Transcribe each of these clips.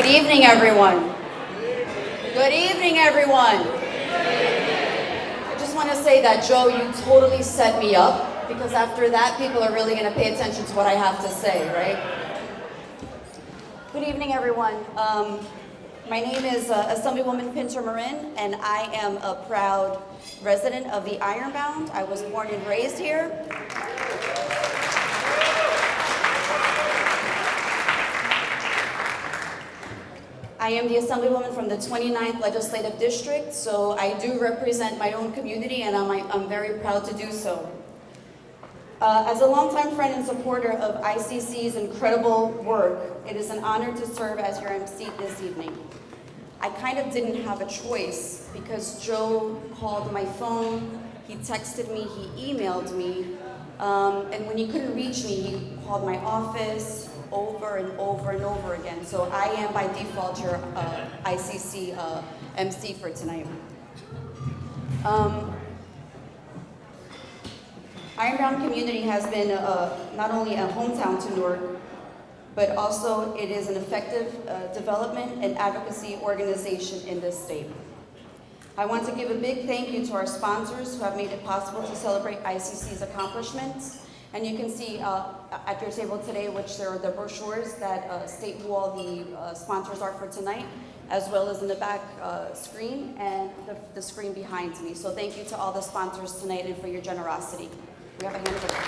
Good evening, everyone. Good evening, everyone. I just want to say that, Joe, you totally set me up, because after that, people are really going to pay attention to what I have to say, right? Good evening, everyone. My name is Assemblywoman Pinter Marin, and I am a proud resident of the Ironbound. I was born and raised here. I am the Assemblywoman from the 29th Legislative District, so I do represent my own community, and I'm very proud to do so. As a longtime friend and supporter of ICC's incredible work, it is an honor to serve as your MC this evening. I kind of didn't have a choice because Joe called my phone, he texted me, he emailed me, and when he couldn't reach me, he called my office over and over and over again. So I am by default your ICC MC for tonight. Ironbound community has been not only a hometown to Newark, but also it is an effective development and advocacy organization in this state. I want to give a big thank you to our sponsors who have made it possible to celebrate ICC's accomplishments. And you can see at your table today, which there are the brochures that state who all the sponsors are for tonight, as well as in the back screen and the screen behind me. So thank you to all the sponsors tonight and for your generosity. We have a hand of applause.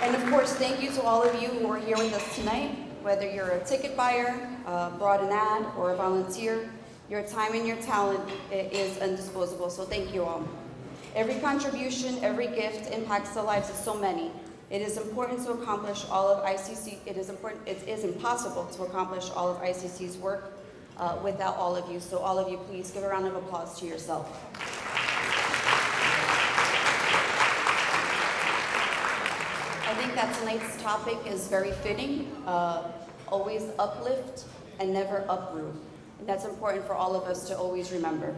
And of course, thank you to all of you who are here with us tonight, whether you're a ticket buyer, brought an ad, or a volunteer. Your time and your talent is undisposable, so thank you all. Every contribution, every gift impacts the lives of so many. It is important to accomplish all of ICC, it is impossible to accomplish all of ICC's work without all of you. So all of you, please give a round of applause to yourself. I think that tonight's topic is very fitting. Always uplift and never uproot. And that's important for all of us to always remember.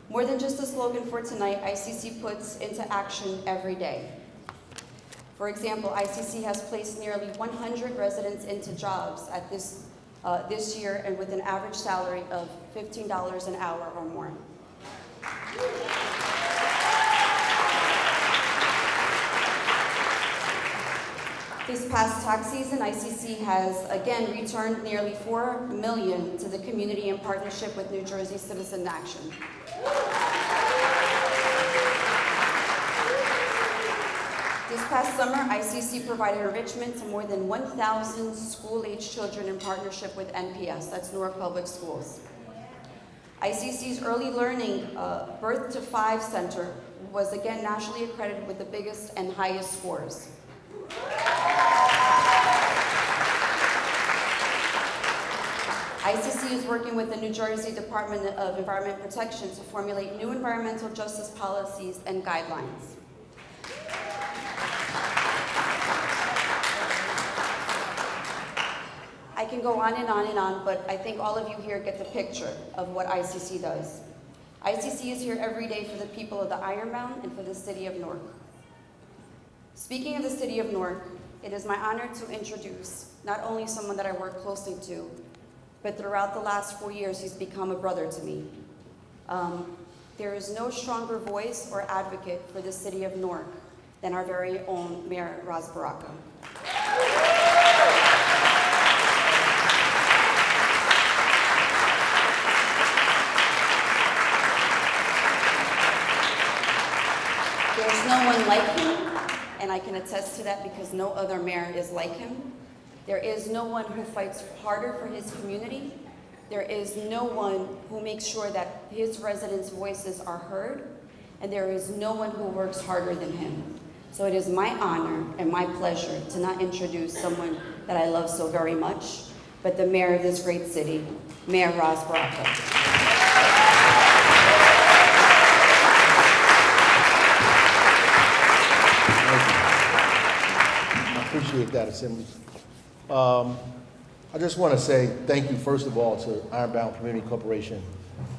More than just a slogan for tonight, ICC puts into action every day. For example, ICC has placed nearly 100 residents into jobs at this year, and with an average salary of $15 an hour or more. This past tax season, ICC has again returned nearly $4 million to the community in partnership with New Jersey Citizen Action. This past summer, ICC provided enrichment to more than 1,000 school-age children in partnership with NPS, that's Newark Public Schools. ICC's Early Learning Birth to 5 Center was again nationally accredited with the biggest and highest scores. ICC is working with the New Jersey Department of Environment Protection to formulate new environmental justice policies and guidelines. I can go on and on and on, but I think all of you here get the picture of what ICC does. ICC is here every day for the people of the Ironbound and for the city of Newark. Speaking of the city of Newark, it is my honor to introduce not only someone that I work closely to, but throughout the last 4 years, he's become a brother to me. There is no stronger voice or advocate for the city of Newark than our very own Mayor Ras Baraka. There's no one like him, and I can attest to that because no other mayor is like him. There is no one who fights harder for his community. There is no one who makes sure that his residents' voices are heard, and there is no one who works harder than him. So it is my honor and my pleasure to not introduce someone that I love so very much, but the mayor of this great city, Mayor Ras Baraka. I appreciate that, Assembly. I just want to say thank you, first of all, to Ironbound Community Corporation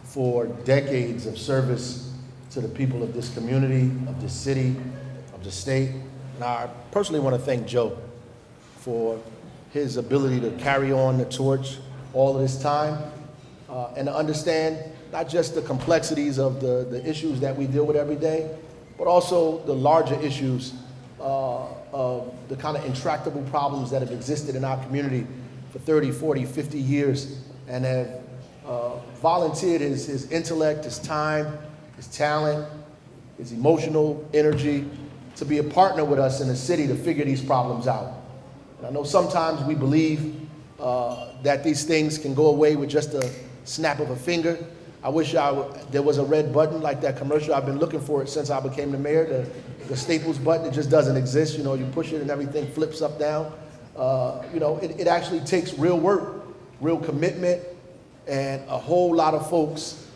for decades of service to the people of this community, of this city, of the state, And I personally want to thank Joe for his ability to carry on the torch all of this time and to understand not just the complexities of the issues that we deal with every day, but also the larger issues of the kind of intractable problems that have existed in our community for 30, 40, 50 years and have volunteered his intellect, his time, his talent, his emotional energy to be a partner with us in the city to figure these problems out. And I know sometimes we believe that these things can go away with just a snap of a finger. I wish there was a red button like that commercial. I've been looking for it since I became the mayor, the Staples button. It just doesn't exist. You know, you push it and everything flips up down. You know, it actually takes real work, real commitment, and a whole lot of folks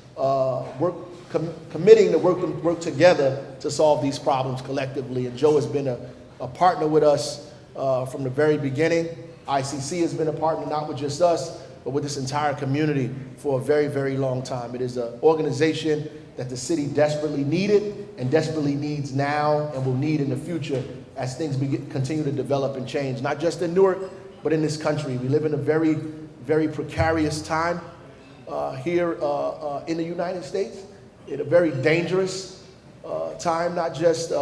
committing to work together to solve these problems collectively. And Joe has been a partner with us from the very beginning. ICC has been a partner, not with just us, but with this entire community for a very, very long time. It is an organization that the city desperately needed and desperately needs now and will need in the future as things continue to develop and change, not just in Newark, but in this country. We live in a very, very precarious time here in the United States, in a very dangerous time, not just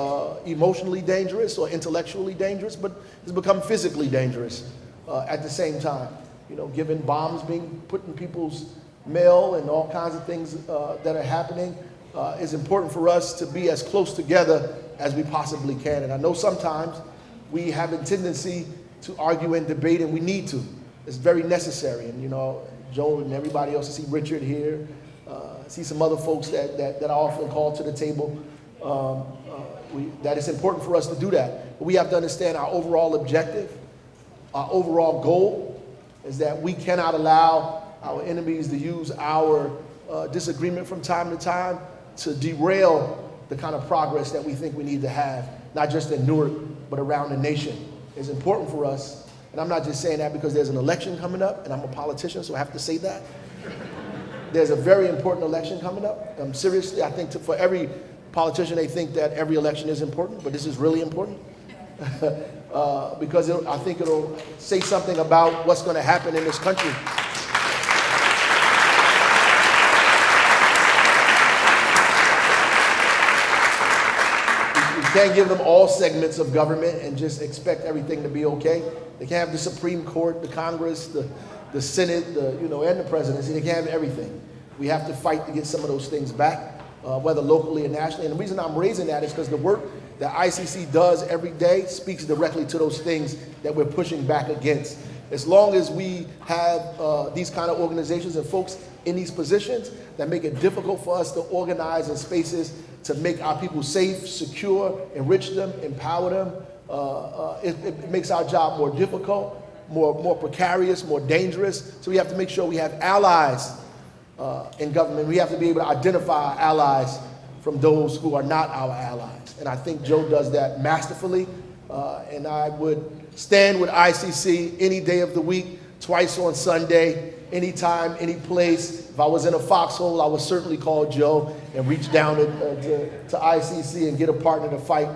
emotionally dangerous or intellectually dangerous, but it's become physically dangerous at the same time. You know, given bombs being put in people's mail and all kinds of things that are happening, it's important for us to be as close together as we possibly can. And I know sometimes we have a tendency to argue and debate, and we need to. It's very necessary. And, you know, Joe and everybody else, I see Richard here, I see some other folks that I often call to the table, that it's important for us to do that. But we have to understand our overall objective, our overall goal, is that we cannot allow our enemies to use our disagreement from time to time to derail the kind of progress that we think we need to have, not just in Newark, but around the nation. It's important for us, and I'm not just saying that because there's an election coming up, and I'm a politician, so I have to say that. There's a very important election coming up. Seriously, I think for every politician, they think that every election is important, but this is really important. Because I think it'll say something about what's going to happen in this country. We can't give them all segments of government and just expect everything to be okay. They can't have the Supreme Court, the Congress, the Senate, and the presidency. They can't have everything. We have to fight to get some of those things back, whether locally or nationally. And the reason I'm raising that is because the work that ICC does every day speaks directly to those things that we're pushing back against. As long as we have these kind of organizations and folks in these positions that make it difficult for us to organize in spaces to make our people safe, secure, enrich them, empower them, it makes our job more difficult, more precarious, more dangerous. So we have to make sure we have allies in government. We have to be able to identify our allies from those who are not our allies. And I think Joe does that masterfully. And I would stand with ICC any day of the week, twice on Sunday, anytime, any place. If I was in a foxhole, I would certainly call Joe and reach down to ICC and get a partner to fight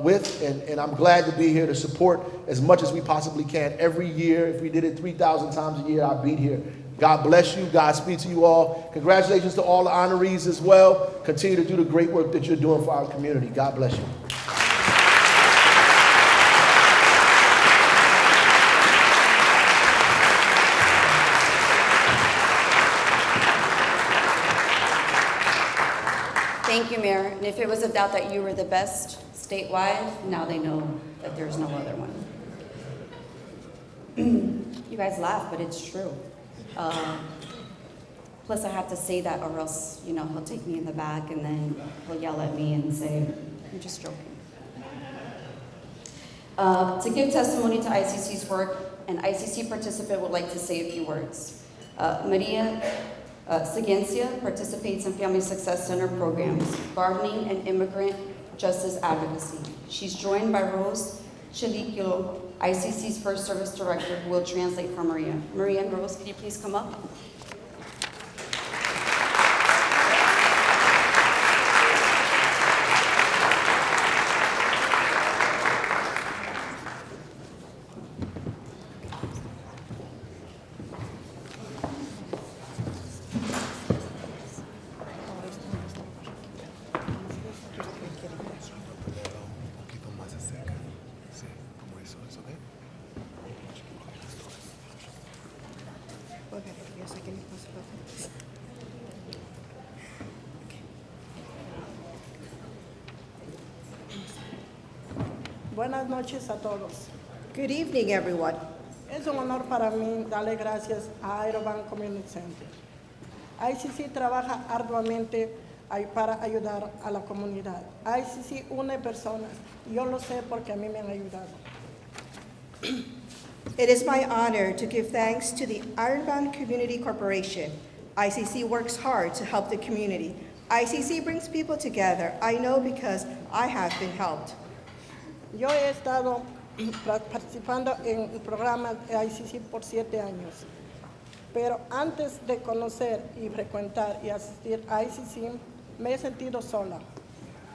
with. And I'm glad to be here to support as much as we possibly can every year. If we did it 3,000 times a year, I'd be here. God bless you. God speak to you all. Congratulations to all the honorees as well. Continue to do the great work that you're doing for our community. God bless you. Thank you, Mayor. And if it was a doubt that you were the best statewide, now they know that there's no other one. You guys laugh, but it's true. Plus I have to say that or else, he'll take me in the back and then he'll yell at me and say, I'm just joking. To give testimony to ICC's work, an ICC participant would like to say a few words. Maria Sigencia participates in Family Success Center programs, gardening, and immigrant justice advocacy. She's joined by Rose Chilicchio, ICC's first service director, who will translate for Maria. Maria and Rose, can you please come up? Buenas noches a todos. Good evening, everyone. Es un honor para mí darle gracias a Aerobank Community Center. ICC trabaja arduamente para ayudar a la comunidad. ICC une personas. Yo lo sé porque a mí me han ayudado. It is my honor to give thanks to the Ironbound Community Corporation. ICC works hard to help the community. ICC brings people together. I know because I have been helped. Yo he estado participando en el programa de ICC por 7 años, pero antes de conocer y frecuentar y asistir a ICC, me he sentido sola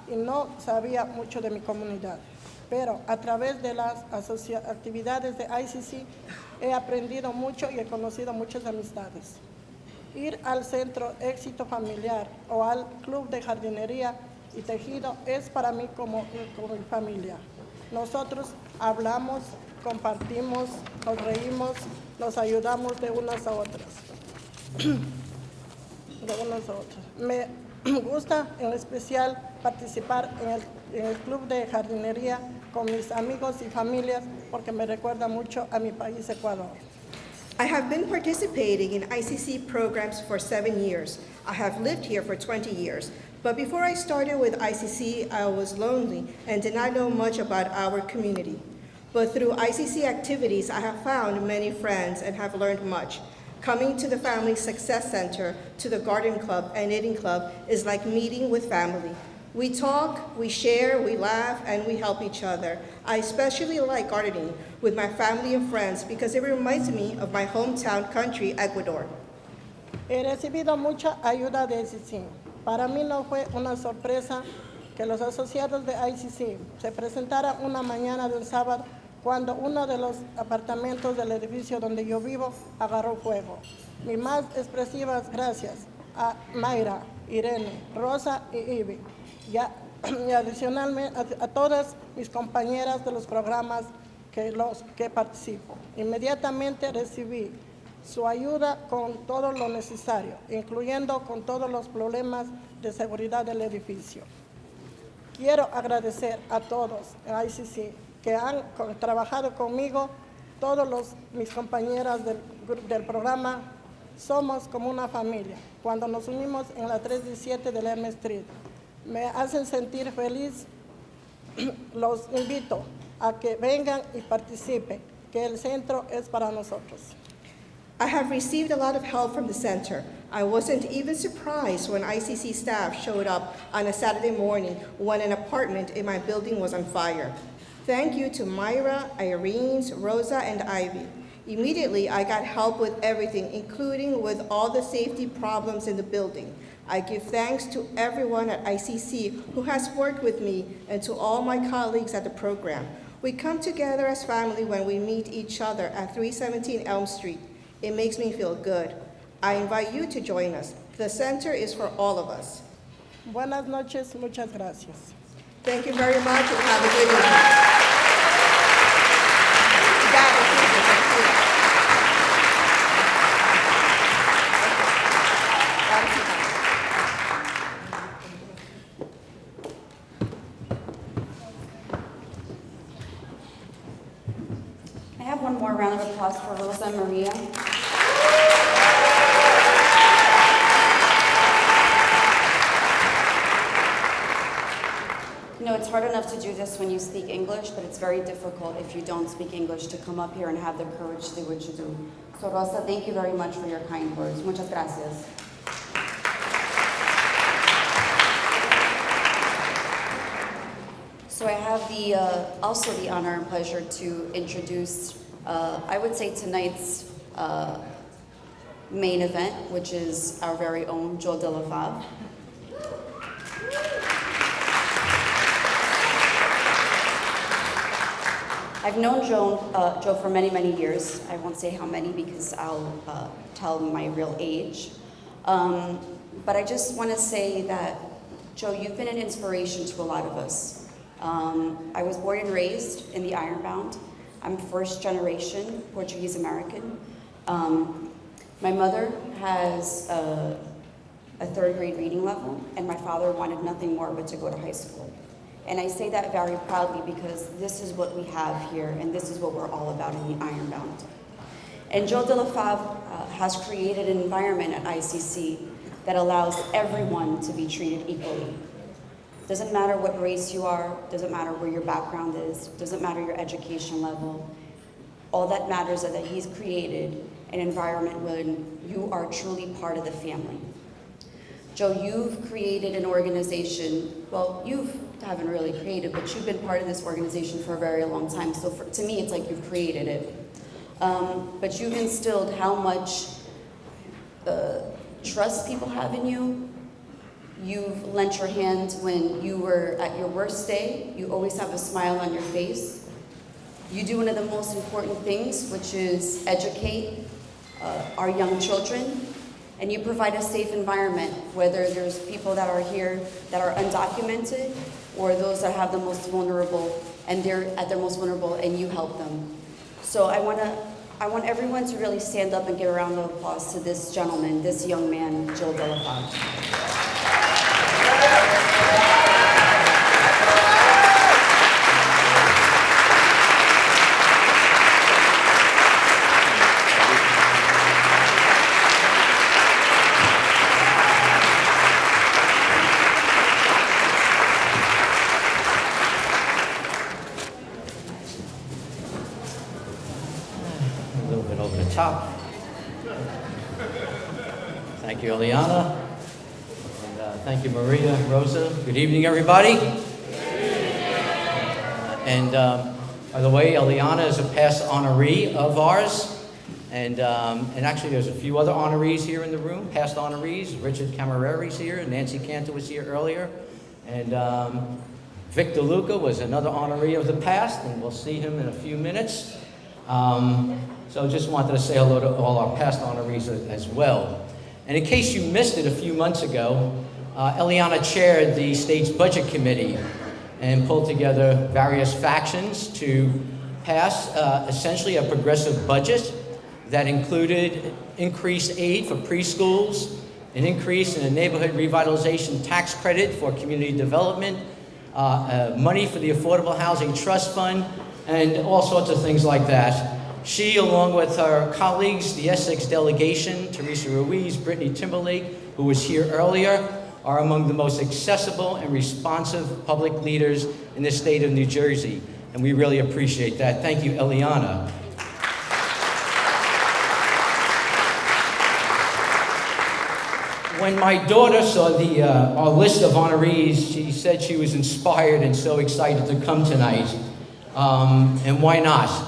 y no sabía mucho de mi comunidad. Pero a través de las actividades de ICC he aprendido mucho y he conocido muchas amistades. Ir al centro Éxito Familiar o al club de jardinería y tejido es para mí como mi familia. Nosotros hablamos, compartimos, nos reímos, nos ayudamos de unas a otras. Me gusta en especial participar en el club de jardinería con mis amigos y familias porque me recuerda mucho a mi país, Ecuador. I have been participating in ICC programs for 7 years. I have lived here for 20 years. But before I started with ICC, I was lonely and did not know much about our community. But through ICC activities, I have found many friends and have learned much. Coming to the Family Success Center, to the Garden Club and Knitting Club is like meeting with family. We talk, we share, we laugh, and we help each other. I especially like gardening with my family and friends because it reminds me of my hometown country, Ecuador. He recibido mucha ayuda de ICC. Para mí no fue una sorpresa que los asociados de ICC se presentaran una mañana de un sábado cuando uno de los apartamentos del edificio donde yo vivo agarró fuego. Mis más expresivas gracias a Mayra, Irene, Rosa y Ivy, y adicionalmente a todas mis compañeras de los programas que participo. Inmediatamente recibí su ayuda con todo lo necesario, incluyendo con todos los problemas de seguridad del edificio. Quiero agradecer a todos en ICC que han trabajado conmigo, mis compañeras del programa. Somos como una familia. Cuando nos unimos en la 317 de Lerma Street, me hacen sentir feliz. Los invito a que vengan y participen, que el centro es para nosotros. I have received a lot of help from the center. I wasn't even surprised when ICC staff showed up on a Saturday morning when an apartment in my building was on fire. Thank you to Myra, Irene, Rosa, and Ivy. Immediately, I got help with everything, including with all the safety problems in the building. I give thanks to everyone at ICC who has worked with me and to all my colleagues at the program. We come together as family when we meet each other at 317 Elm Street. It makes me feel good. I invite you to join us. The center is for all of us. Buenas noches, muchas gracias. Thank you very much and have a good evening. I have one more round of applause for Rosa and Maria. You know, it's hard enough to do this when you speak English, but it's very difficult if you don't speak English to come up here and have the courage to do what you do. So Rosa, thank you very much for your kind words. Muchas gracias. So I have also the honor and pleasure to introduce, I would say, tonight's main event, which is our very own Joe De La Fave. I've known Joe for many, many years. I won't say how many because I'll tell my real age. But I just want to say that, Joe, you've been an inspiration to a lot of us. I was born and raised in the Ironbound. I'm first generation Portuguese American. My mother has a third grade reading level, and my father wanted nothing more but to go to high school. And I say that very proudly because this is what we have here, and this is what we're all about in the Ironbound. And Joe de la Fave has created an environment at ICC that allows everyone to be treated equally. Doesn't matter what race you are, doesn't matter where your background is, doesn't matter your education level. All that matters is that he's created an environment when you are truly part of the family. Joe, you've created an organization, well, you haven't really created, but you've been part of this organization for a very long time. So to me, it's like you've created it. But you've instilled how much trust people have in you. You've lent your hand when you were at your worst day. You always have a smile on your face. You do one of the most important things, which is educate our young children. And you provide a safe environment, whether there's people that are here that are undocumented or those that have the most vulnerable, and they're at their most vulnerable and you help them. So I want everyone to really stand up and give a round of applause to this gentleman, this young man, Joe de la Fave. Thank you, Eliana. And thank you, Maria, Rosa. Good evening, everybody. By the way, Eliana is a past honoree of ours. And actually, there's a few other honorees here in the room, past honorees. Richard Camerari's here. Nancy Cantor was here earlier. And Vic DeLuca was another honoree of the past, and we'll see him in a few minutes. So just wanted to say hello to all our past honorees as well. And in case you missed it a few months ago, Eliana chaired the state's budget committee and pulled together various factions to pass essentially a progressive budget that included increased aid for preschools, an increase in a neighborhood revitalization tax credit for community development, money for the Affordable Housing Trust Fund, and all sorts of things like that. She, along with her colleagues, the Essex delegation, Teresa Ruiz, Brittany Timberlake, who was here earlier, are among the most accessible and responsive public leaders in the state of New Jersey. And we really appreciate that. Thank you, Eliana. When my daughter saw our list of honorees, she said she was inspired and so excited to come tonight. And why not?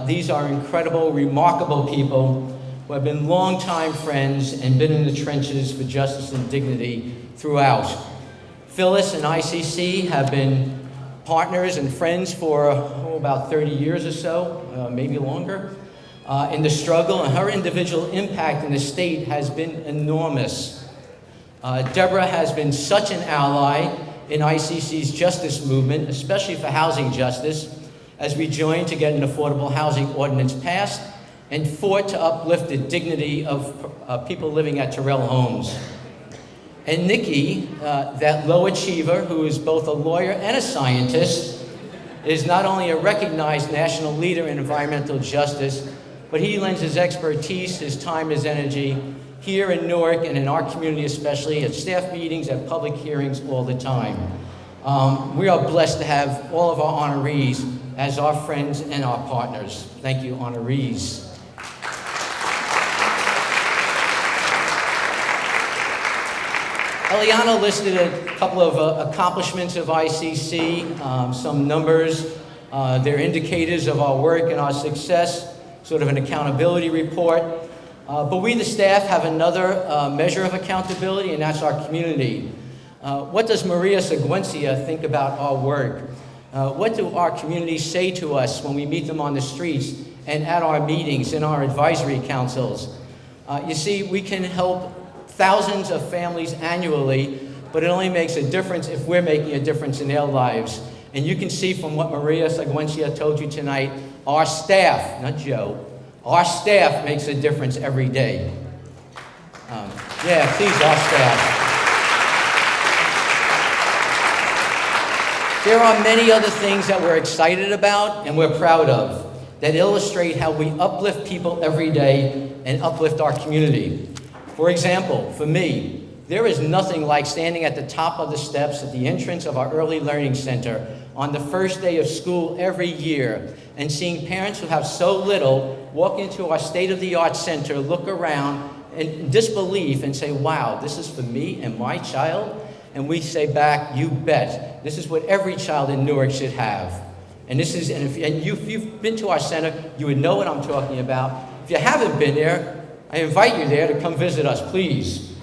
These are incredible, remarkable people who have been longtime friends and been in the trenches for justice and dignity throughout. Phyllis and ICC have been partners and friends for about 30 years or so, maybe longer, in the struggle, and her individual impact in the state has been enormous. Deborah has been such an ally in ICC's justice movement, especially for housing justice, as we joined to get an affordable housing ordinance passed and fought to uplift the dignity of people living at Terrell Homes. And Nikki, that low achiever who is both a lawyer and a scientist, is not only a recognized national leader in environmental justice, but he lends his expertise, his time, his energy here in Newark and in our community especially, at staff meetings, at public hearings all the time. We are blessed to have all of our honorees as our friends and our partners. Thank you, honorees. Eliana listed a couple of accomplishments of ICC, some numbers. They're indicators of our work and our success, sort of an accountability report. But we, the staff, have another measure of accountability, and that's our community. What does Maria Seguencia think about our work? What do our communities say to us when we meet them on the streets and at our meetings, in our advisory councils? You see, we can help thousands of families annually, but it only makes a difference if we're making a difference in their lives. And you can see from what Maria Seguencia told you tonight, our staff, not Joe, our staff makes a difference every day. Yeah, please, our staff. There are many other things that we're excited about and we're proud of that illustrate how we uplift people every day and uplift our community. For example, for me, there is nothing like standing at the top of the steps at the entrance of our Early Learning Center on the first day of school every year and seeing parents who have so little walk into our state-of-the-art center, look around in disbelief and say, wow, this is for me and my child? And we say back, you bet. This is what every child in Newark should have. And if you've been to our center, you would know what I'm talking about. If you haven't been there, I invite you there to come visit us, please.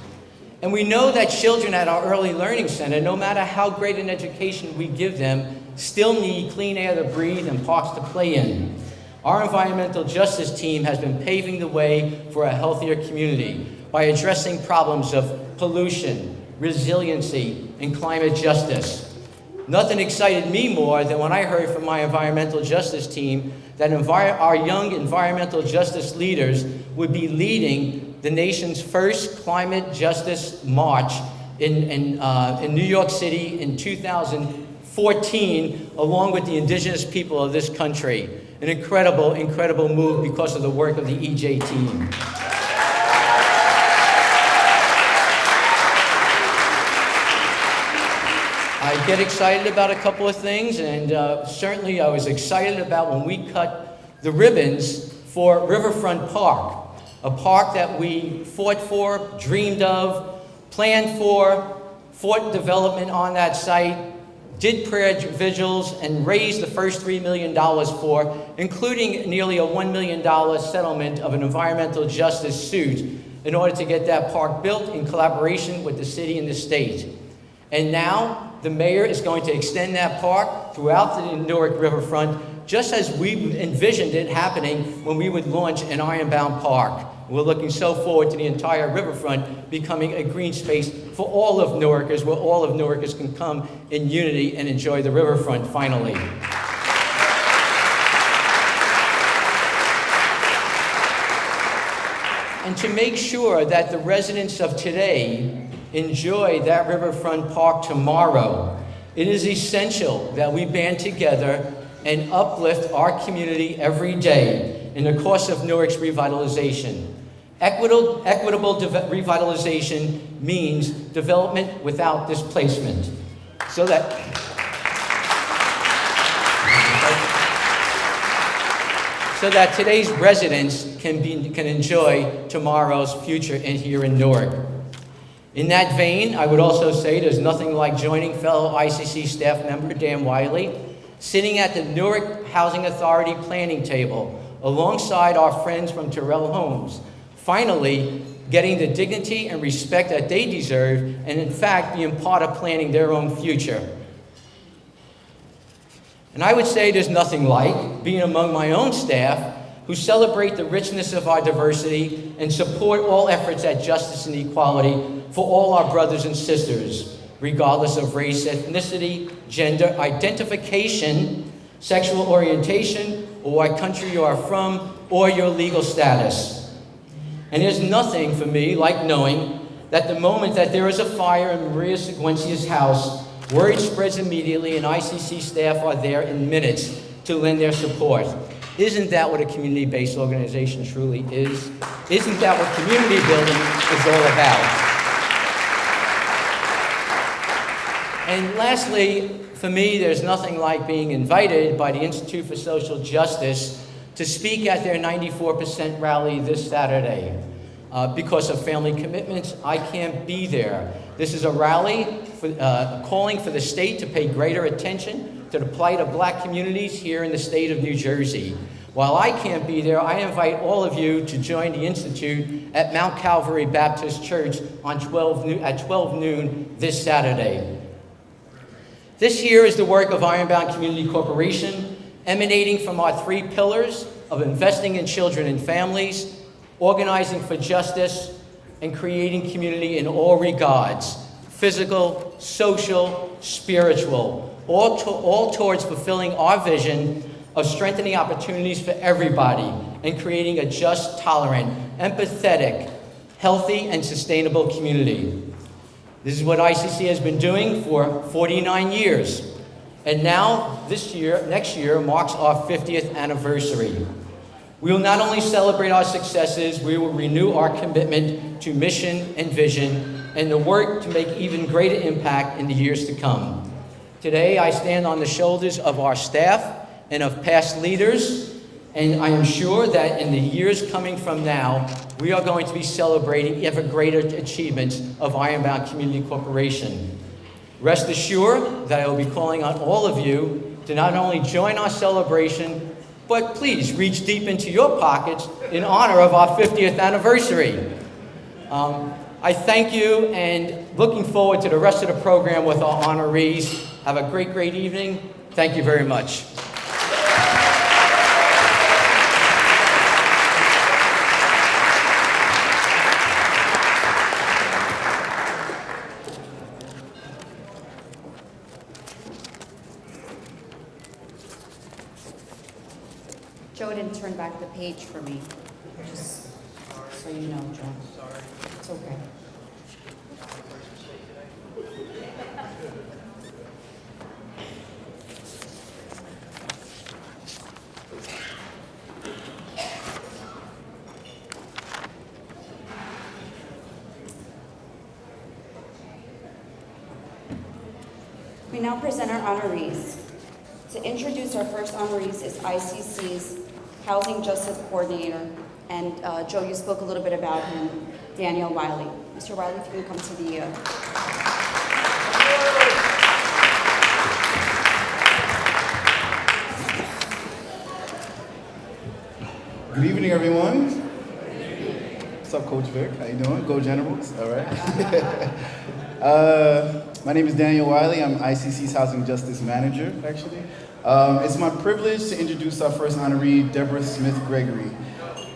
And we know that children at our Early Learning Center, no matter how great an education we give them, still need clean air to breathe and parks to play in. Our environmental justice team has been paving the way for a healthier community by addressing problems of pollution, resiliency, and climate justice. Nothing excited me more than when I heard from my environmental justice team that our young environmental justice leaders would be leading the nation's first climate justice march in New York City in 2014, along with the indigenous people of this country. An incredible, incredible move because of the work of the EJ team. I get excited about a couple of things, and certainly I was excited about when we cut the ribbons for Riverfront Park, a park that we fought for, dreamed of, planned for, fought development on that site, did prayer vigils, and raised the first $3 million for, including nearly a $1 million settlement of an environmental justice suit in order to get that park built in collaboration with the city and the state. And now, the mayor is going to extend that park throughout the Newark riverfront, just as we envisioned it happening when we would launch an Ironbound Park. We're looking so forward to the entire riverfront becoming a green space for all of Newarkers, where all of Newarkers can come in unity and enjoy the riverfront finally. And to make sure that the residents of today enjoy that riverfront park tomorrow, it is essential that we band together and uplift our community every day in the course of Newark's revitalization. Equitable revitalization means development without displacement. So that today's residents can enjoy tomorrow's future here in Newark. In that vein, I would also say there's nothing like joining fellow ICC staff member Dan Wiley, sitting at the Newark Housing Authority planning table alongside our friends from Terrell Homes, finally getting the dignity and respect that they deserve, and in fact being part of planning their own future. And I would say there's nothing like being among my own staff who celebrate the richness of our diversity and support all efforts at justice and equality for all our brothers and sisters, regardless of race, ethnicity, gender, identification, sexual orientation, or what country you are from, or your legal status. And there's nothing for me like knowing that the moment that there is a fire in Maria Seguencia's house, word spreads immediately and ICC staff are there in minutes to lend their support. Isn't that what a community-based organization truly is? Isn't that what community building is all about? And lastly, for me, there's nothing like being invited by the Institute for Social Justice to speak at their 94% rally this Saturday. Because of family commitments, I can't be there. This is a rally calling for the state to pay greater attention to the plight of black communities here in the state of New Jersey. While I can't be there, I invite all of you to join the Institute at Mount Calvary Baptist Church at 12 noon this Saturday. This year is the work of Ironbound Community Corporation, emanating from our three pillars of investing in children and families, organizing for justice, and creating community in all regards, physical, social, spiritual, all towards fulfilling our vision of strengthening opportunities for everybody and creating a just, tolerant, empathetic, healthy and sustainable community. This is what ICC has been doing for 49 years. And now, next year, marks our 50th anniversary. We will not only celebrate our successes, we will renew our commitment to mission and vision and the work to make even greater impact in the years to come. Today, I stand on the shoulders of our staff and of past leaders, and I am sure that in the years coming from now, we are going to be celebrating ever greater achievements of Ironbound Community Corporation. Rest assured that I will be calling on all of you to not only join our celebration, but please reach deep into your pockets in honor of our 50th anniversary. I thank you and looking forward to the rest of the program with our honorees. Have a great, great evening. Thank you very much. Joe didn't turn back the page for me, just so you know, Joe. Sorry. It's okay. We now present our honorees. To introduce our first honorees is ICC's Housing Justice Coordinator, and Joe, you spoke a little bit about him, Daniel Wiley. Mr. Wiley, if you can come to the... Good evening, everyone. What's up, Coach Vic? How you doing? Go Generals. All right. My name is Daniel Wiley. I'm ICC's Housing Justice Manager, actually. It's my privilege to introduce our first honoree, Deborah Smith Gregory.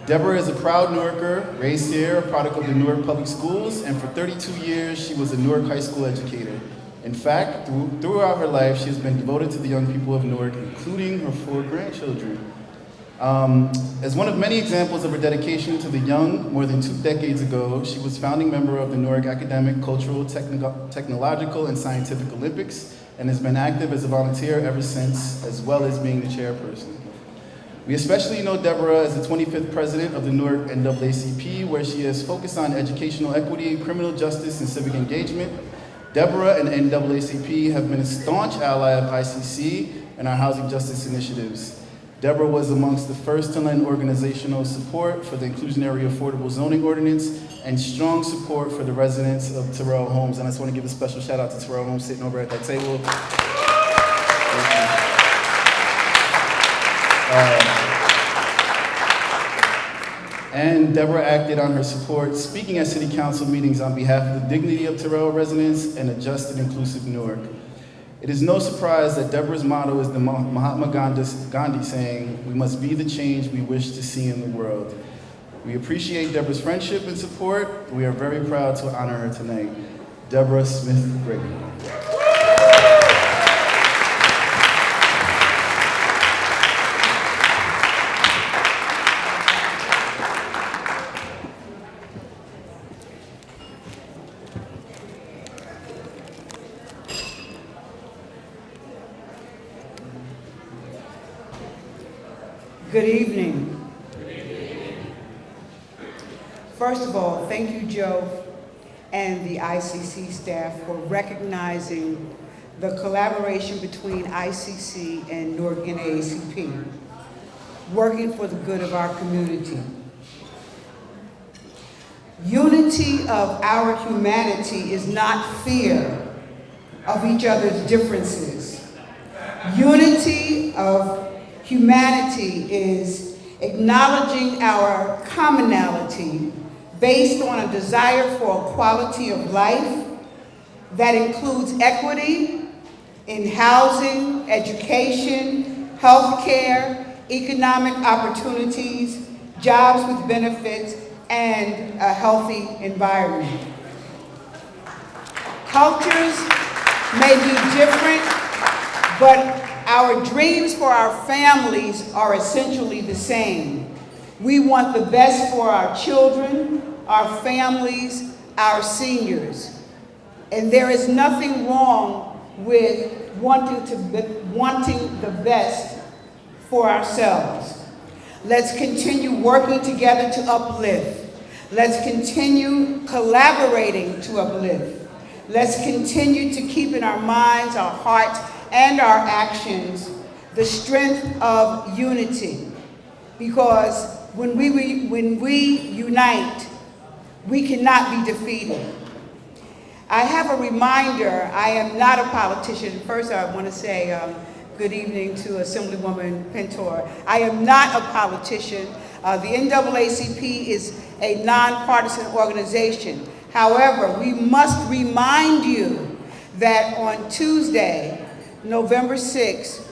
Deborah is a proud Newarker, raised here, a product of the Newark Public Schools, and for 32 years, she was a Newark high school educator. In fact, throughout her life, she has been devoted to the young people of Newark, including her 4 grandchildren. As one of many examples of her dedication to the young, more than 2 decades ago, she was founding member of the Newark Academic, Cultural, Technological, and Scientific Olympics, and has been active as a volunteer ever since, as well as being the chairperson. We especially know Deborah as the 25th president of the Newark NAACP, where she has focused on educational equity, criminal justice, and civic engagement. Deborah and NAACP have been a staunch ally of ICC and our housing justice initiatives. Deborah was amongst the first to lend organizational support for the inclusionary affordable zoning ordinance and strong support for the residents of Terrell Homes. And I just want to give a special shout out to Terrell Homes sitting over at that table. And Deborah acted on her support, speaking at city council meetings on behalf of the dignity of Terrell residents and a just and inclusive Newark. It is no surprise that Deborah's motto is the Mahatma Gandhi saying, "We must be the change we wish to see in the world." We appreciate Deborah's friendship and support. We are very proud to honor her tonight. Deborah Smith Gregory. Good evening. First of all, thank you, Joe, and the ICC staff for recognizing the collaboration between ICC and Newark NAACP, working for the good of our community. Unity of our humanity is not fear of each other's differences. Unity of humanity is acknowledging our commonality based on a desire for a quality of life that includes equity in housing, education, healthcare, economic opportunities, jobs with benefits, and a healthy environment. Cultures may be different, but our dreams for our families are essentially the same. We want the best for our children, our families, our seniors. And there is nothing wrong with wanting the best for ourselves. Let's continue working together to uplift. Let's continue collaborating to uplift. Let's continue to keep in our minds, our hearts, and our actions the strength of unity. Because when we unite, we cannot be defeated. I have a reminder, I am not a politician. First, I want to say good evening to Assemblywoman Pintor. I am not a politician. The NAACP is a nonpartisan organization. However, we must remind you that on Tuesday, November 6th,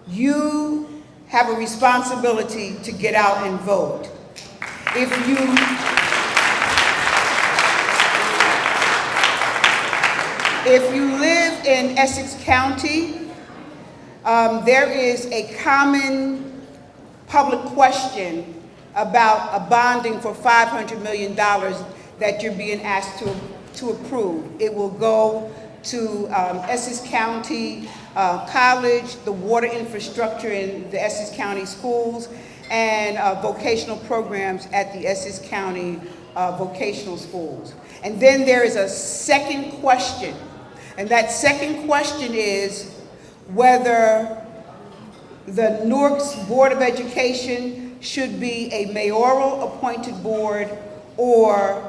you have a responsibility to get out and vote. If you live in Essex County, there is a common public question about a bonding for $500 million that you're being asked to approve. It will go to Essex County College, the water infrastructure in the Essex County schools, and vocational programs at the Essex County vocational schools. And then there is a second question, and that second question is whether the Newark's Board of Education should be a mayoral appointed board or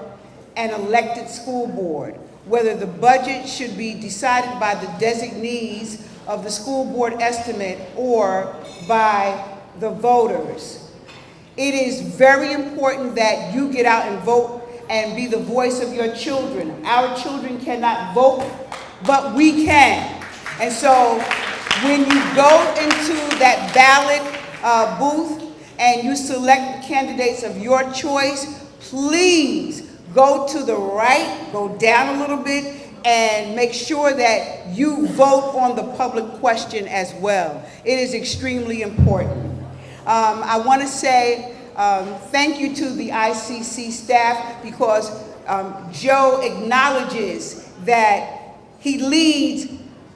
an elected school board, whether the budget should be decided by the designees of the school board estimate or by the voters. It is very important that you get out and vote and be the voice of your children. Our children cannot vote, but we can. And so when you go into that ballot booth and you select the candidates of your choice, please go to the right, go down a little bit, and make sure that you vote on the public question as well. It is extremely important. I want to say thank you to the ICC staff, because Joe acknowledges that he leads,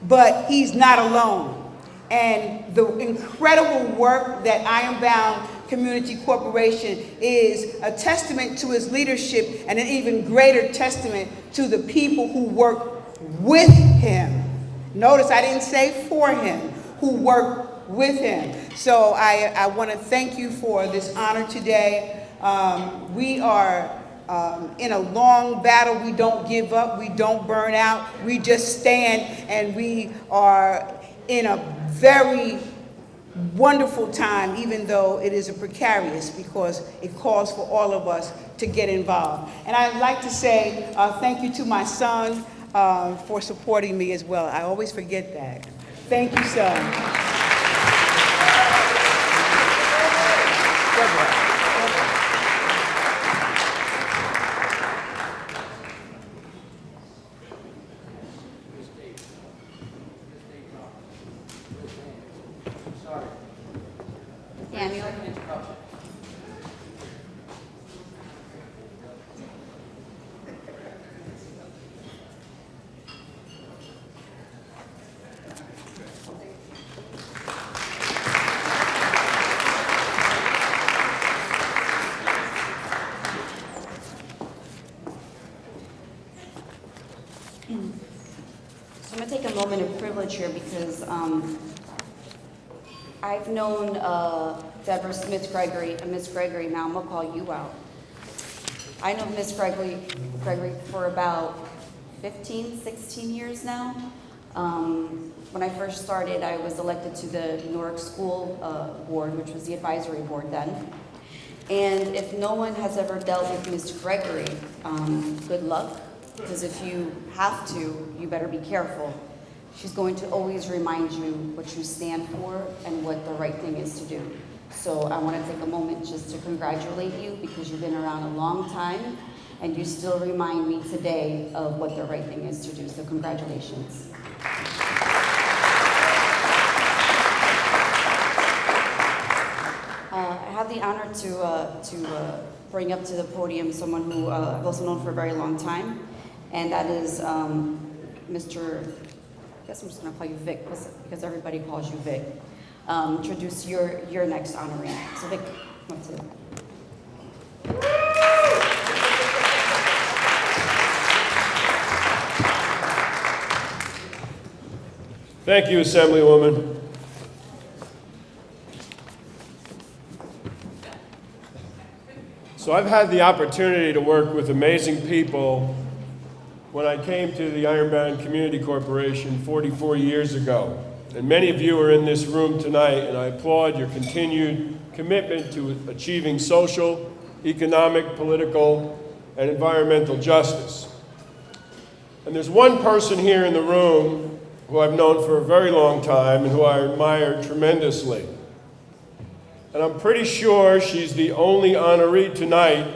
but he's not alone. And the incredible work that Ironbound Community Corporation is a testament to his leadership, and an even greater testament to the people who work with him. Notice I didn't say for him, who work with him. So I want to thank you for this honor today. We are in a long battle. We don't give up, we don't burn out, we just stand, and we are in a very wonderful time, even though it is a precarious, because it calls for all of us to get involved. And I'd like to say thank you to my son for supporting me as well. I always forget that. Thank you, son. Samuel. So I'm going to take a moment of privilege here, because I've known Deborah Smith Gregory, Miss Gregory, now I'm going to call you out. I know Miss Gregory for about 15, 16 years now. When I first started, I was elected to the Newark School Board, which was the advisory board then. And if no one has ever dealt with Miss Gregory, good luck, because if you have to, you better be careful. She's going to always remind you what you stand for and what the right thing is to do. So I want to take a moment just to congratulate you, because you've been around a long time and you still remind me today of what the right thing is to do. So congratulations. I have have the honor to bring up to the podium someone who I've also known for a very long time, and that is Mr. I guess I'm just going to call you Vic because everybody calls you Vic. Introduce your next honoree. So Vic, come up to the Thank you, Assemblywoman. So I've had the opportunity to work with amazing people when I came to the Ironbound Community Corporation 44 years ago. And many of you are in this room tonight, and I applaud your continued commitment to achieving social, economic, political, and environmental justice. And there's one person here in the room who I've known for a very long time and who I admire tremendously. And I'm pretty sure she's the only honoree tonight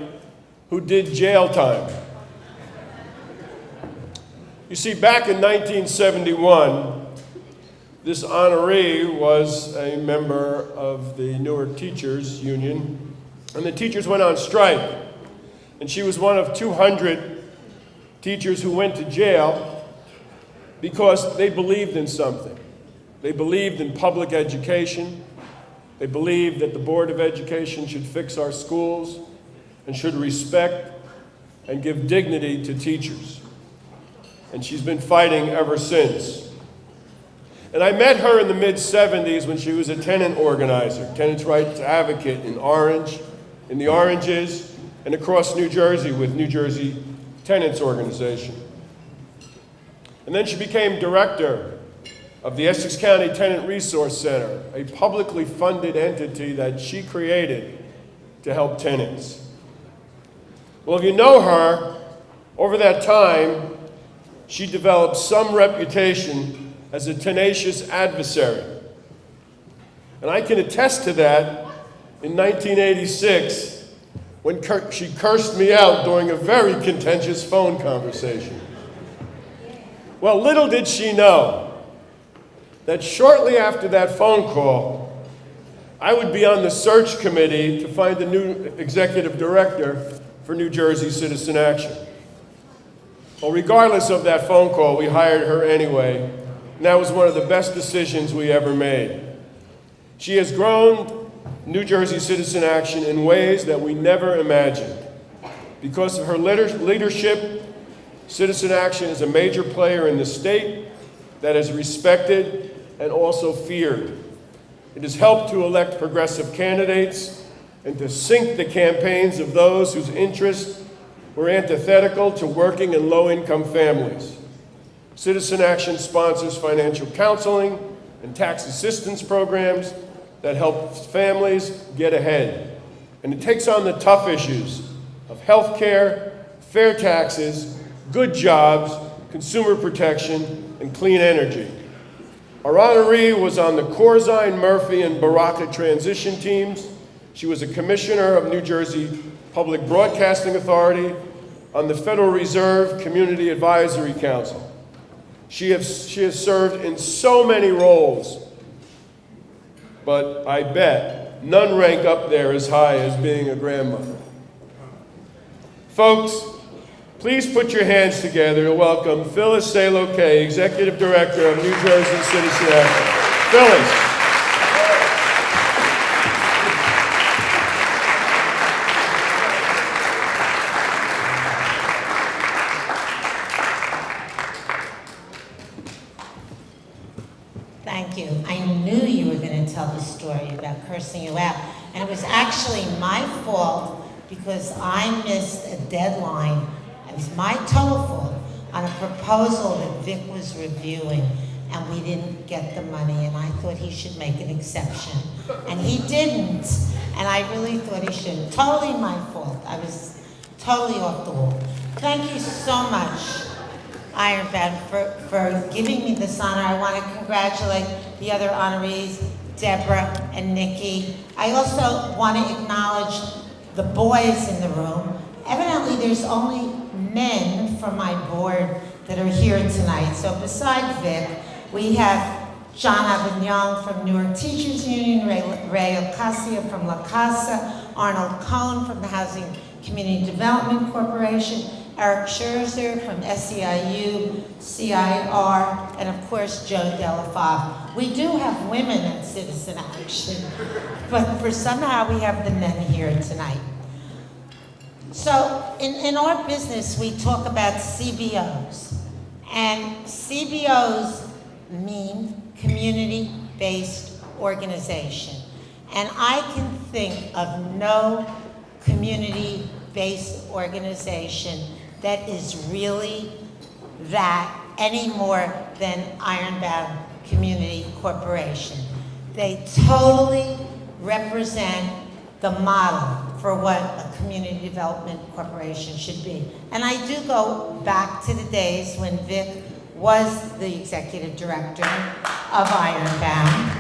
who did jail time. You see, back in 1971, this honoree was a member of the Newark Teachers Union, and the teachers went on strike. And she was one of 200 teachers who went to jail because they believed in something. They believed in public education. They believed that the Board of Education should fix our schools and should respect and give dignity to teachers. And she's been fighting ever since. And I met her in the mid-70s when she was a tenant organizer, tenants' rights advocate in Orange, in the Oranges, and across New Jersey with New Jersey Tenants Organization. And then she became director of the Essex County Tenant Resource Center, a publicly funded entity that she created to help tenants. Well, if you know her, over that time, she developed some reputation as a tenacious adversary. And I can attest to that in 1986 when she cursed me out during a very contentious phone conversation. Well, little did she know that shortly after that phone call, I would be on the search committee to find a new executive director for New Jersey Citizen Action. Well, regardless of that phone call, we hired her anyway, and that was one of the best decisions we ever made. She has grown New Jersey Citizen Action in ways that we never imagined. Because of her leadership, Citizen Action is a major player in the state that is respected and also feared. It has helped to elect progressive candidates and to sink the campaigns of those whose interests were antithetical to working and low-income families. Citizen Action sponsors financial counseling and tax assistance programs that help families get ahead. And it takes on the tough issues of health care, fair taxes, good jobs, consumer protection, and clean energy. Our honoree was on the Corzine, Murphy, and Baraka transition teams. She was a commissioner of New Jersey Public Broadcasting Authority on the Federal Reserve Community Advisory Council. She has served in so many roles, but I bet none rank up there as high as being a grandmother. Folks, please put your hands together to welcome Phyllis Salo-Kay, Executive Director of New Jersey Citizen Action. Phyllis. Thank you. I knew you were going to tell the story about cursing you out. And it was actually my fault because I missed a deadline. It was my total fault on a proposal that Vic was reviewing, and we didn't get the money, and I thought he should make an exception. And he didn't, and I really thought he should. Totally my fault. I was totally off the wall. Thank you so much, Ironbound, for giving me this honor. I want to congratulate the other honorees, Deborah and Nikki. I also want to acknowledge the boys in the room. Evidently, there's only men from my board that are here tonight. So besides Vic, we have John Avignon from Newark Teachers Union, Ray Ocasio from La Casa, Arnold Cohn from the Housing Community Development Corporation, Eric Scherzer from SEIU, CIR, and of course, Joe Delafave. We do have women in Citizen Action, but for somehow we have the men here tonight. So in our business, we talk about CBOs, and CBOs mean community-based organization. And I can think of no community-based organization that is really that any more than Ironbound Community Corporation. They totally represent the model for what a community development corporation should be. And I do go back to the days when Vic was the executive director of Ironbound.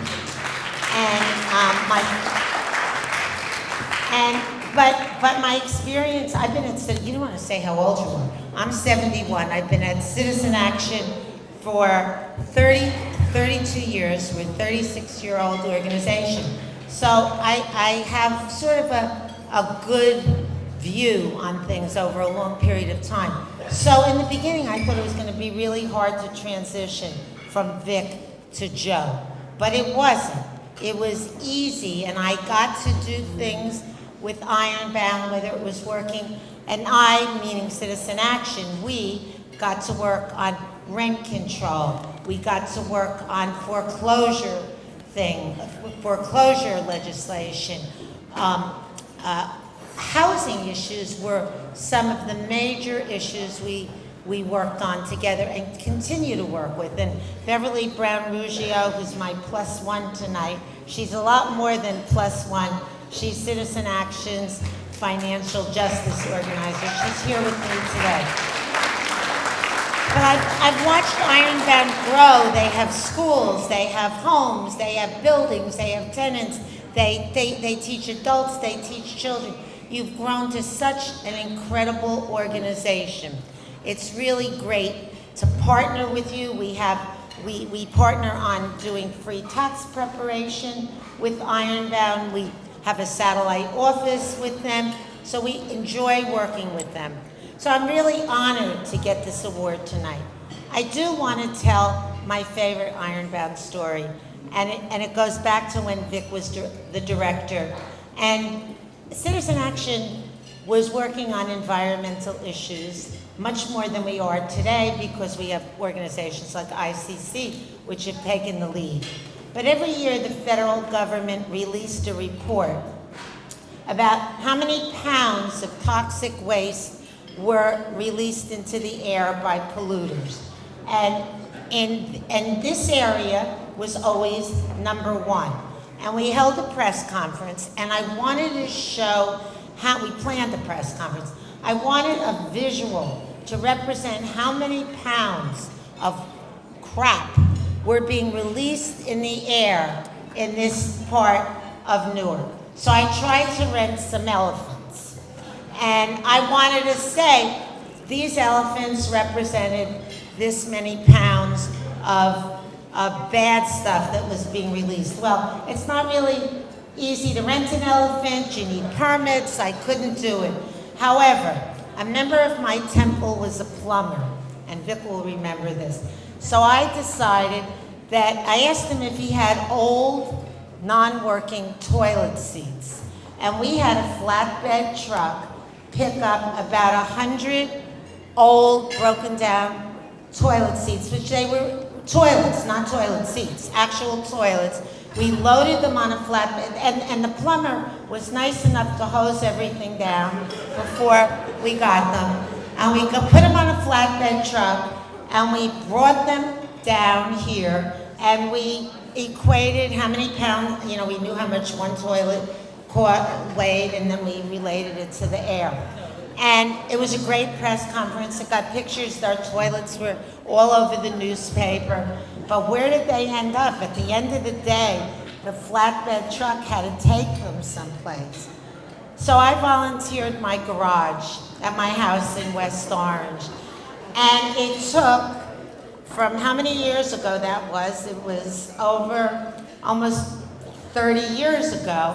But my experience, I've been at, you don't want to say how old you are. I'm 71. I've been at Citizen Action for 32 years. We're a 36-year-old organization. So I have sort of a good view on things over a long period of time. So in the beginning, I thought it was going to be really hard to transition from Vic to Joe. But it wasn't. It was easy, and I got to do things with Ironbound, whether it was working, and I, meaning Citizen Action, we got to work on rent control. We got to work on foreclosure legislation. Housing issues were some of the major issues we worked on together and continue to work with. And Beverly Brown Ruggiero, who's my +1 tonight, she's a lot more than +1. She's Citizen Action's financial justice organizer. She's here with me today. But I've watched Ironbound grow. They have schools, they have homes, they have buildings, they have tenants, they teach adults, they teach children. You've grown to such an incredible organization. It's really great to partner with you. We partner on doing free tax preparation with Ironbound. We have a satellite office with them, so we enjoy working with them. So I'm really honored to get this award tonight. I do want to tell my favorite Ironbound story, and it goes back to when Vic was the director. And Citizen Action was working on environmental issues much more than we are today, because we have organizations like ICC, which have taken the lead. But every year the federal government released a report about how many pounds of toxic waste were released into the air by polluters. And this area was always #1. And we held a press conference, and I wanted to show how we planned the press conference. I wanted a visual to represent how many pounds of crap were being released in the air in this part of Newark. So I tried to rent some elephants. And I wanted to say these elephants represented this many pounds of bad stuff that was being released. Well, it's not really easy to rent an elephant. You need permits. I couldn't do it. However, a member of my temple was a plumber, and Vic will remember this. So I decided that I asked him if he had old, non-working toilet seats. And we had a flatbed truck pick up about 100 old, broken down toilet seats, which they were toilets, not toilet seats, actual toilets. We loaded them on a flatbed, and the plumber was nice enough to hose everything down before we got them. And we could put them on a flatbed truck, and we brought them down here, and we equated how many pounds, we knew how much one toilet weighed, and then we related it to the air. And it was a great press conference. It got pictures. Their toilets were all over the newspaper. But where did they end up? At the end of the day, the flatbed truck had to take them someplace. So I volunteered my garage at my house in West Orange. And it took from how many years ago that was. It was over almost 30 years ago.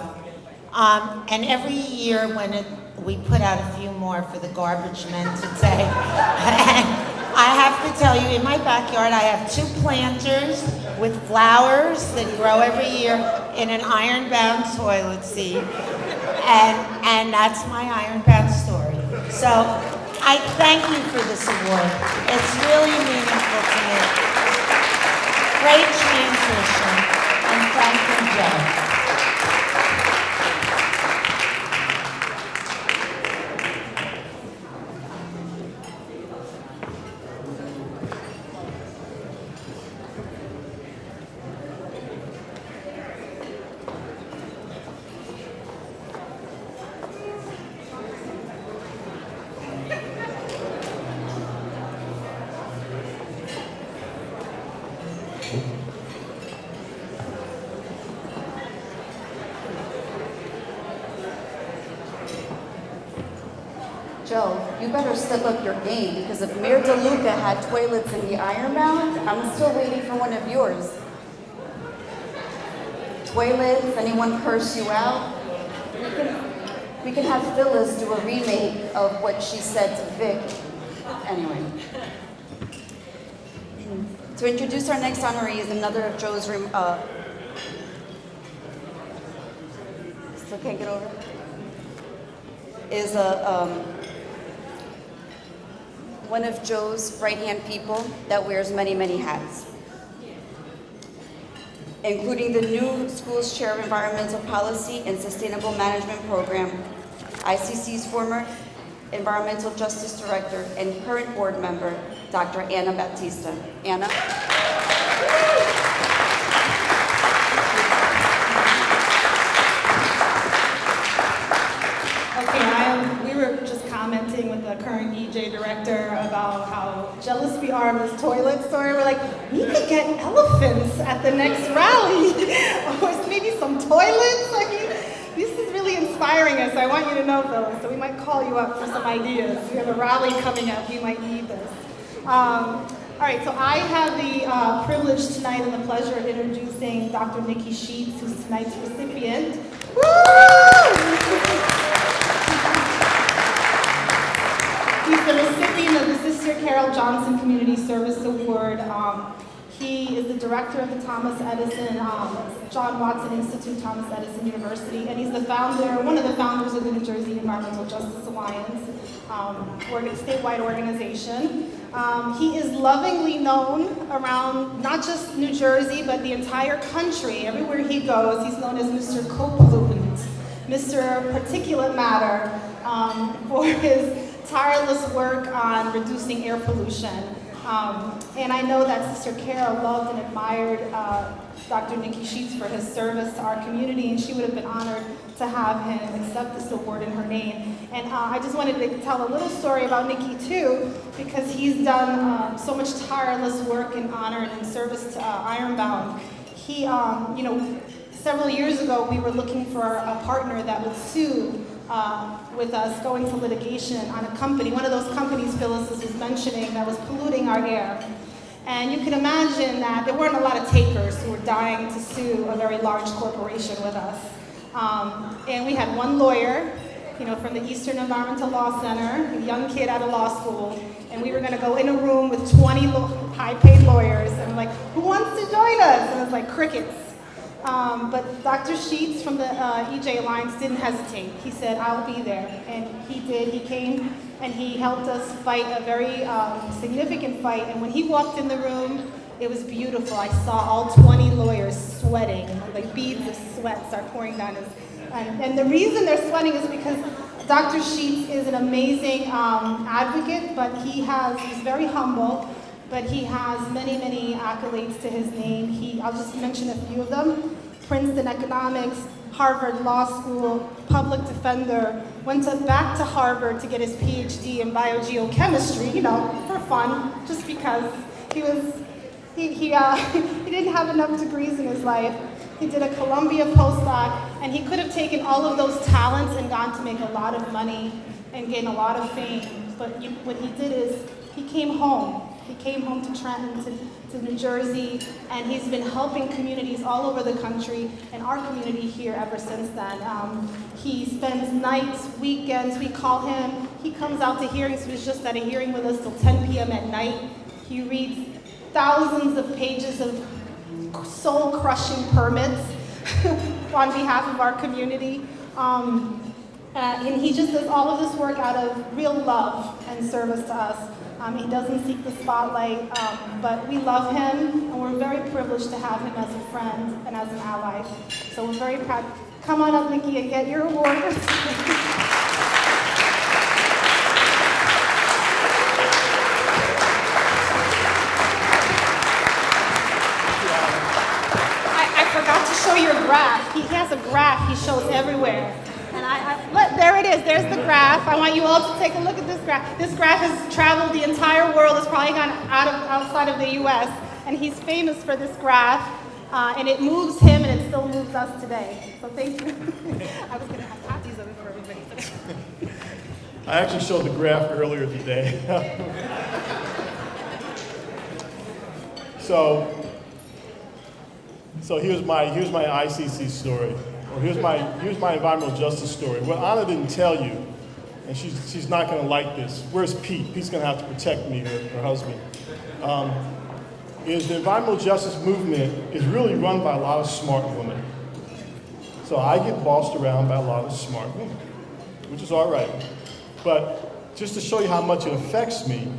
And every year when we put out a few more for the garbage men today. And I have to tell you, in my backyard, I have 2 planters with flowers that grow every year in an iron-bound toilet seat. And that's my iron-bound story. So I thank you for this award. It's really meaningful to me. Great transition, and thank you, Joe. Joe, you better step up your game, because if Mayor DeLuca had toilets in the Ironbound, I'm still waiting for one of yours. Toilets, anyone curse you out? We can have Phyllis do a remake of what she said to Vic. Anyway. To introduce our next honoree is another of Joe's, still can't get over? Is one of Joe's right-hand people that wears many, many hats, including the new school's chair of environmental policy and sustainable management program, ICC's former environmental justice director and current board member, Dr. Anna Baptista. Anna. We were just commenting with the current EJ director about how jealous we are of this toilet story. We're like, we could get elephants at the next rally, or maybe some toilets. I mean, this is really inspiring us. I want you to know, Phyllis, so we might call you up for some ideas. We have a rally coming up. You might need this. All right, so I have the privilege tonight and the pleasure of introducing Dr. Nikki Sheets, who's tonight's recipient. Woo! He's the recipient of the Sister Carol Johnson Community Service Award. He is the director of the Thomas Edison, John Watson Institute, Thomas Edison University, and he's the founder, one of the founders of the New Jersey Environmental Justice Alliance, statewide organization. He is lovingly known around not just New Jersey, but the entire country. Everywhere he goes, he's known as Mr. Co-Pollutant, Mr. Particulate Matter, for his tireless work on reducing air pollution. And I know that Sister Carol loved and admired Dr. Nikki Sheets for his service to our community, and she would have been honored to have him accept this award in her name. And I just wanted to tell a little story about Nikki too, because he's done so much tireless work in honor and in service to Ironbound. He, several years ago, we were looking for a partner that would sue with us, going to litigation on a company, one of those companies Phyllis was mentioning that was polluting our air. And you can imagine that there weren't a lot of takers who were dying to sue a very large corporation with us. And we had one lawyer, from the Eastern Environmental Law Center, a young kid out of law school, and we were gonna go in a room with 20 high-paid lawyers, and I'm like, who wants to join us? And it was like crickets. But Dr. Sheets from the EJ Alliance didn't hesitate. He said, I'll be there. And he did. He came and he helped us fight a very significant fight. And when he walked in the room, it was beautiful. I saw all 20 lawyers sweating, like beads of sweat start pouring down his. And the reason they're sweating is because Dr. Sheets is an amazing advocate, but he's very humble. But he has many, many accolades to his name. I'll just mention a few of them. Princeton Economics, Harvard Law School, public defender, went back to Harvard to get his PhD in biogeochemistry, for fun, just because he didn't have enough degrees in his life. He did a Columbia postdoc, and he could have taken all of those talents and gone to make a lot of money and gain a lot of fame. But what he did is he came home. He came home to Trenton, to New Jersey, and he's been helping communities all over the country and our community here ever since then. He spends nights, weekends, we call him. He comes out to hearings. He was just at a hearing with us till 10 p.m. at night. He reads thousands of pages of soul-crushing permits on behalf of our community. And he just does all of this work out of real love and service to us. He doesn't seek the spotlight, but we love him, and we're very privileged to have him as a friend and as an ally. So we're very proud. Come on up, Nikki, and get your award. I forgot to show your graph. He has a graph he shows everywhere. And there it is, there's the graph. I want you all to take a look at this graph. This graph has traveled the entire world. It's probably gone outside of the US. And he's famous for this graph. And it moves him, and it still moves us today. So thank you. I was going to have copies of it for everybody. I actually showed the graph earlier today. So here's my ICC story. Or here's my environmental justice story. What Anna didn't tell you, and she's not going to like this. Where's Pete? Pete's going to have to protect me, her husband. Is the environmental justice movement is really run by a lot of smart women. So I get bossed around by a lot of smart women, which is all right. But just to show you how much it affects me,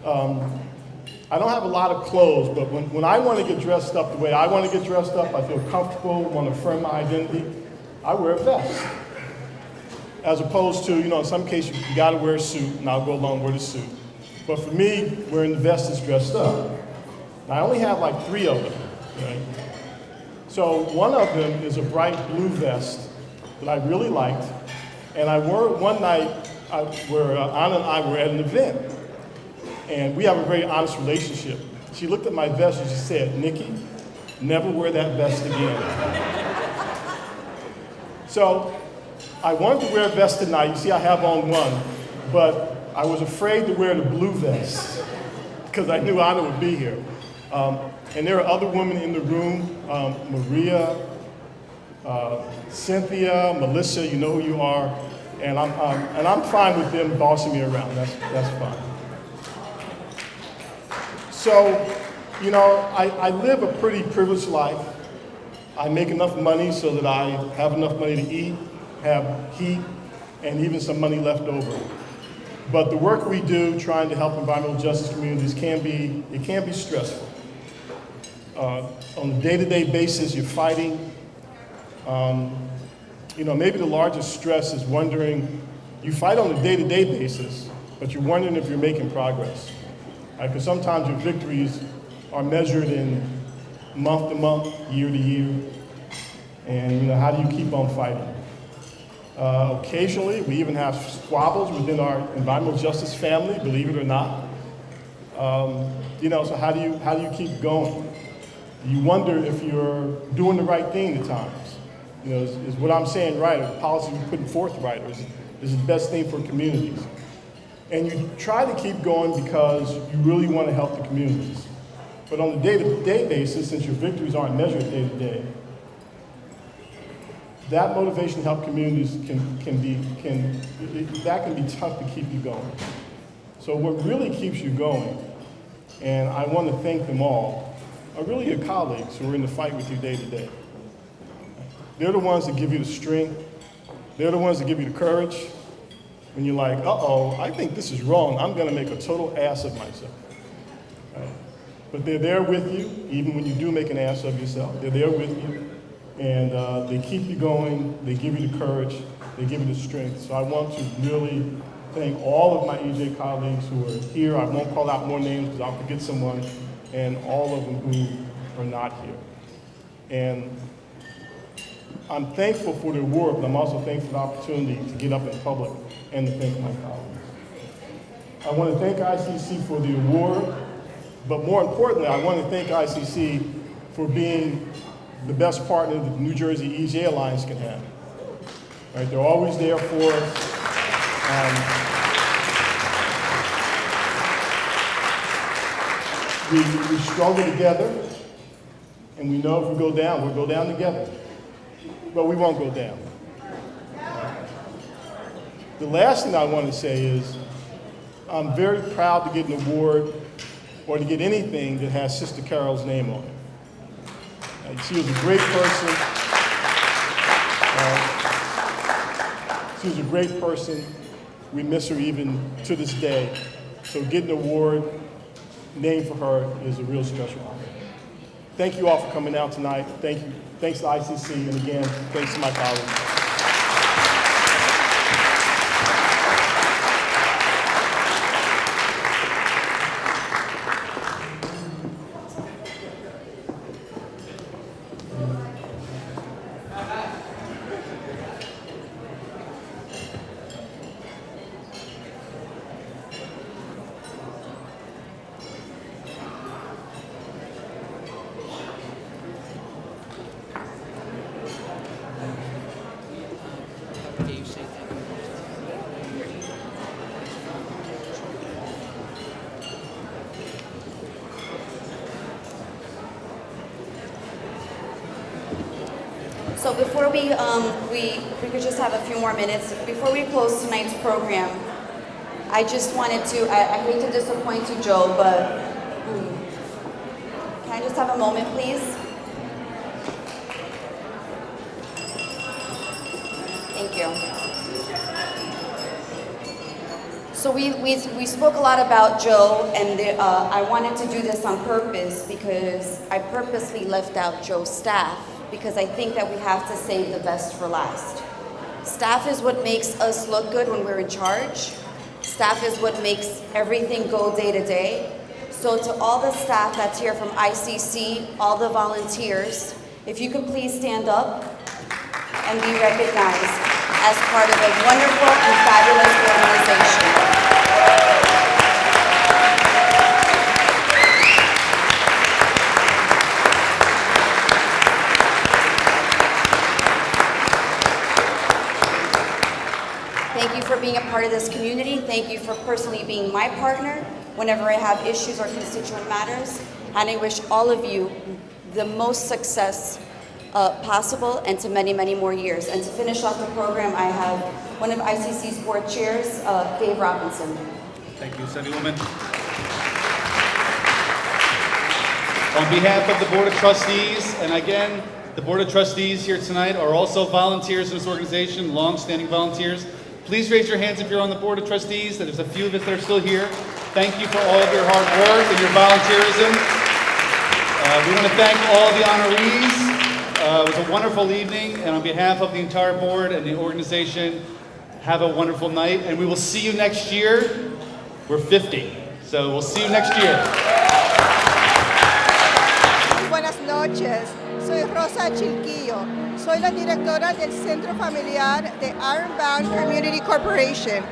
I don't have a lot of clothes, but when I want to get dressed up the way I want to get dressed up, I feel comfortable, want to affirm my identity, I wear a vest. As opposed to, in some cases you got to wear a suit, and I'll go along with a suit. But for me, wearing the vest is dressed up. I only have like 3 of them, right? So one of them is a bright blue vest that I really liked, and I wore it one night where Anna and I were at an event, and we have a very honest relationship. She looked at my vest and she said, "Nikki, never wear that vest again." So I wanted to wear a vest tonight. You see I have on one, but I was afraid to wear the blue vest because I knew Anna would be here. And there are other women in the room, Maria, Cynthia, Melissa, you know who you are, and I'm fine with them bossing me around. That's fine. So, I live a pretty privileged life. I make enough money so that I have enough money to eat, have heat, and even some money left over. But the work we do trying to help environmental justice communities can be stressful. On a day-to-day basis, you're fighting. Maybe the largest stress is wondering, you fight on a day-to-day basis, but you're wondering if you're making progress. Because sometimes your victories are measured in month to month, year to year. And how do you keep on fighting? Occasionally, we even have squabbles within our environmental justice family, believe it or not. So how do you keep going? You wonder if you're doing the right thing at times. Is what I'm saying right? Or the policy we're putting forth right? Or is it the best thing for communities? And you try to keep going because you really want to help the communities. But on a day-to-day basis, since your victories aren't measured day-to-day, that motivation to help communities can be tough to keep you going. So what really keeps you going, and I want to thank them all, are really your colleagues who are in the fight with you day to day. They're the ones that give you the strength. They're the ones that give you the courage. When you're like, uh-oh, I think this is wrong. I'm going to make a total ass of myself. Right? But they're there with you, even when you do make an ass of yourself. They're there with you, and they keep you going. They give you the courage. They give you the strength. So I want to really thank all of my EJ colleagues who are here. I won't call out more names because I'll forget someone, and all of them who are not here. And I'm thankful for the award, but I'm also thankful for the opportunity to get up in public and to thank my colleagues. I want to thank ICC for the award, but more importantly, I want to thank ICC for being the best partner that the New Jersey EJ Alliance can have. Right, they're always there for us. we're stronger together, and we know if we go down, we'll go down together. But we won't go down. The last thing I want to say is, I'm very proud to get an award or to get anything that has Sister Carol's name on it. She was a great person. She was a great person. We miss her even to this day. So getting an award named for her is a real special honor. Thank you all for coming out tonight. Thank you. Thanks to ICC, and again, thanks to my colleagues. So before we could just have a few more minutes. Before we close tonight's program, I just wanted to, I hate to disappoint you, Joe, but can I just have a moment, please? Thank you. So we spoke a lot about Joe, and I wanted to do this on purpose because I purposely left out Joe's staff, because I think that we have to save the best for last. Staff is what makes us look good when we're in charge. Staff is what makes everything go day to day. So to all the staff that's here from ICC, all the volunteers, if you could please stand up and be recognized as part of a wonderful and fabulous organization. Thank you for being a part of this community. Thank you for personally being my partner whenever I have issues or constituent matters. And I wish all of you the most success possible, and to many, many more years. And to finish off the program, I have one of ICC's board chairs, Dave Robinson. Thank you, Assemblywoman. On behalf of the Board of Trustees, and again, the Board of Trustees here tonight are also volunteers in this organization, long-standing volunteers. Please raise your hands if you're on the Board of Trustees. There's a few of us that are still here. Thank you for all of your hard work and your volunteerism. We want to thank all the honorees. It was a wonderful evening, and on behalf of the entire board and the organization, have a wonderful night, and we will see you next year. We're 50, so we'll see you next year. Buenas noches, soy Rosa Chilquillo. Soy la directora del Centro Familiar de Ironbound Community Corporation.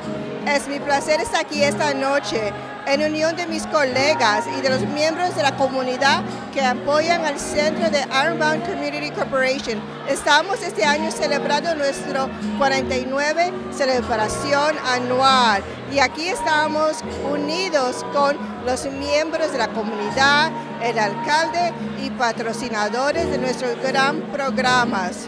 Es mi placer estar aquí esta noche en unión de mis colegas y de los miembros de la comunidad que apoyan al Centro de Ironbound Community Corporation. Estamos este año celebrando nuestro 49 celebración anual y aquí estamos unidos con los miembros de la comunidad, el alcalde y patrocinadores de nuestros gran programas.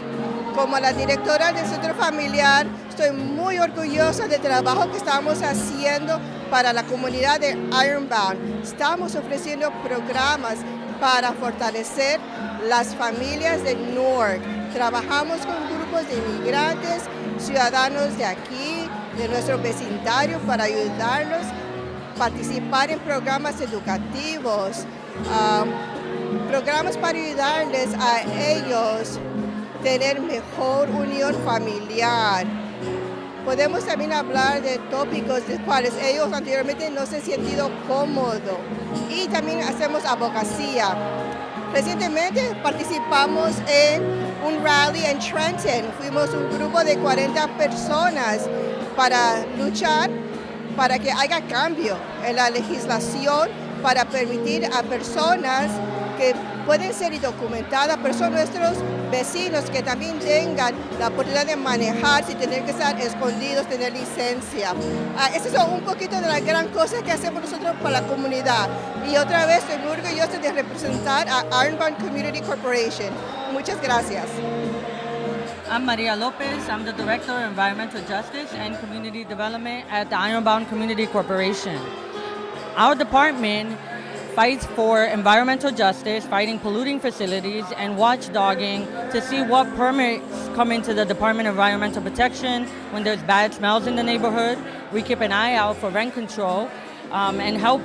Como la directora del Centro Familiar, estoy muy orgullosa del trabajo que estamos haciendo para la comunidad de Ironbound. Estamos ofreciendo programas para fortalecer las familias de Newark. Trabajamos con grupos de inmigrantes, ciudadanos de aquí, de nuestro vecindario, para ayudarlos a participar en programas educativos, programas para ayudarles a ellos tener mejor unión familiar. Podemos también hablar de tópicos de cuales ellos anteriormente no se han sentido cómodos. Y también hacemos abogacía. Recientemente participamos en un rally en Trenton. Fuimos un grupo de 40 personas para luchar para que haya cambio en la legislación para permitir a personas que pueden ser indocumentadas, pero son nuestros vecinos que también tengan la oportunidad de manejar sin tener que estar escondidos, tener licencia. Estas son un poquito de las gran cosas que hacemos nosotros para la comunidad. Y otra vez estoy muy orgullosa de representar a Ironbound Community Corporation. Muchas gracias. I'm Maria Lopez. I'm the Director of Environmental Justice and Community Development at the Ironbound Community Corporation. Our department fights for environmental justice, fighting polluting facilities, and watchdogging to see what permits come into the Department of Environmental Protection when there's bad smells in the neighborhood. We keep an eye out for rent control and help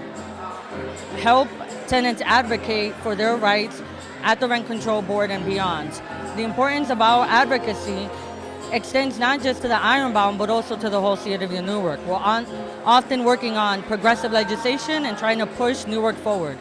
tenants advocate for their rights at the Rent Control Board and beyond. The importance of our advocacy extends not just to the Ironbound, but also to the whole city of Newark. We're often working on progressive legislation and trying to push Newark forward.